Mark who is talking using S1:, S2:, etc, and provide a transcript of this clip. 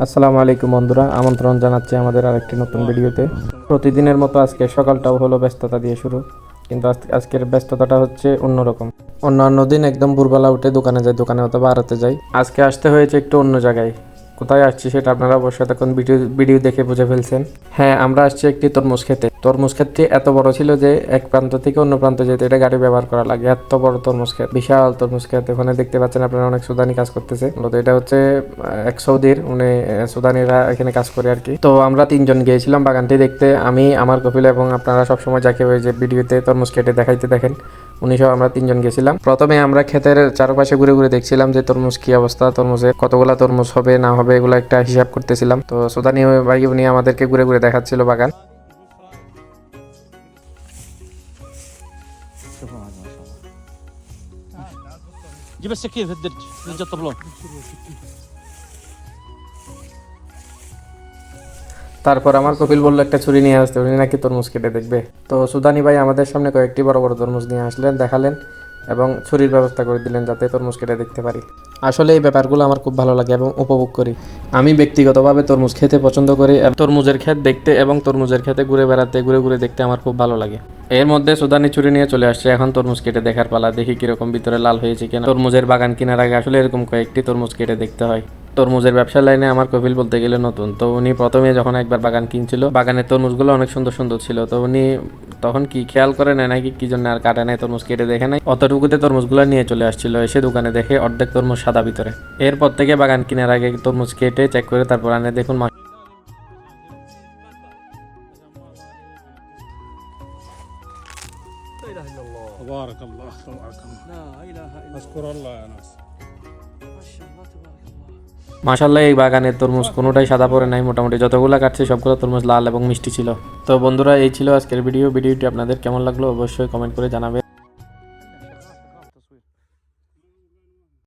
S1: আসসালামু আলাইকুম বন্ধুরা, আমন্ত্রণ জানাচ্ছি আমাদের আরেকটি নতুন ভিডিওতে। প্রতিদিনের মতো আজকে সকালটাও হলো ব্যস্ততা দিয়ে শুরু, কিন্তু আজকের ব্যস্ততাটা হচ্ছে অন্যরকম। অন্যান্য দিন একদম ভোরবেলা উঠে দোকানে যাই, দোকানে অথবা আড়তে যাই। আজকে আসতে হয়েছে একটু অন্য জায়গায়। কোথায় আসছি সেটা আপনারা অবশ্যই তখন ভিডিও দেখে বুঝে ফেলছেন। হ্যাঁ, আমরা আসছি একটি তরমুজ খেতে। তরমুজ ক্ষেতটি এত বড় ছিল যে এক প্রান্ত থেকে অন্য প্রান্ত যেতে এটা গাড়ি ব্যবহার করা লাগে। এত বড় তরমুজ ক্ষেত, বিশাল তরমুজ ক্ষেত। ওখানে দেখতে পাচ্ছেন আপনারা অনেক সুদানি কাজ করতেছে। মূলত এটা হচ্ছে এক সৌদির, উনি সুদানিরা এখানে কাজ করে আর কি। তো আমরা তিনজন গিয়েছিলাম বাগানটি দেখতে, আমি, আমার কপিল এবং আপনারা সবসময় যাকে ওই যে ভিডিওতে তরমুজ কেটে দেখাইতে দেখেন উনি সহ আমরা তিনজন গেছিলাম। প্রথমে আমরা ক্ষেতের চারপাশে ঘুরে ঘুরে দেখছিলাম যে তরমুজ কি অবস্থা, তরমুজে কতগুলা তরমুজ হবে না হবে এগুলো একটা হিসাব করতেছিলাম। তো সুদানি ভাই উনি আমাদেরকে ঘুরে ঘুরে দেখাচ্ছিল বাগান।
S2: جيب السكين في الدرج درج الطبلون.
S1: তারপর আমার কপিল বললো একটা ছুরি নিয়ে আসতে, উনি নাকি তরমুজ কেটে দেখবে। তো সুদানি ভাই আমাদের সামনে কয়েকটি বড় বড় তরমুজ নিয়ে আসলেন, দেখালেন এবং ছুরির ব্যবস্থা করে দিলেন যাতে তরমুজ কেটে দেখতে পারি। আসলে এই ব্যাপারগুলো আমার খুব ভালো লাগে এবং উপভোগ করি। আমি ব্যক্তিগতভাবে তরমুজ খেতে পছন্দ করি, তরমুজের ক্ষেত দেখতে এবং তরমুজের ক্ষেতে ঘুরে বেড়াতে, ঘুরে ঘুরে দেখতে আমার খুব ভালো লাগে। এর মধ্যে সুদানি ছুরি নিয়ে চলে আসছে, এখন তরমুজ কেটে দেখার পালা। দেখি কিরকম ভিতরে লাল হয়েছে কিনা। তরমুজের বাগান কেনার আগে আসলে এরকম কয়েকটি তরমুজ কেটে দেখতে হয়। তরমুজের ব্যবসার লাইনে আমার কপিল বলতে গেলে নতুন। তো উনি প্রথমে যখন একবার বাগান কিনছিল, বাগানের তরমুজগুলো অনেক সুন্দর সুন্দর ছিল। তো উনি তখন কি খেয়াল করে নেয় নাকি কি জন্য আর কাটে নাই, তরমুজ কেটে দেখে নাই, অতটুকুতে তরমুজগুলো নিয়ে চলে আসছিল। এসে দোকানে দেখে অর্ধেক তরমুজ সাদা ভিতরে। এরপর থেকে বাগান কেনার আগে তরমুজ কেটে চেক করে তারপর আনে। দেখুন
S2: لا اله الا الله.
S3: تبارك الله تبارك الله.
S2: لا اله الا
S3: اذكر الله يا ناس.
S2: ما شاء الله تبارك الله.
S1: মাশাআল্লাহ, এই বাগানের তরমুজ কোনোটাই সাদা পড়ে নাই। মোটামুটি যতগুলো কাটছে সবগুলো তরমুজ লাল এবং মিষ্টি ছিল। তো বন্ধুরা, এই ছিল আজকের ভিডিওটি আপনাদের কেমন লাগলো অবশ্যই কমেন্ট করে জানাবেন।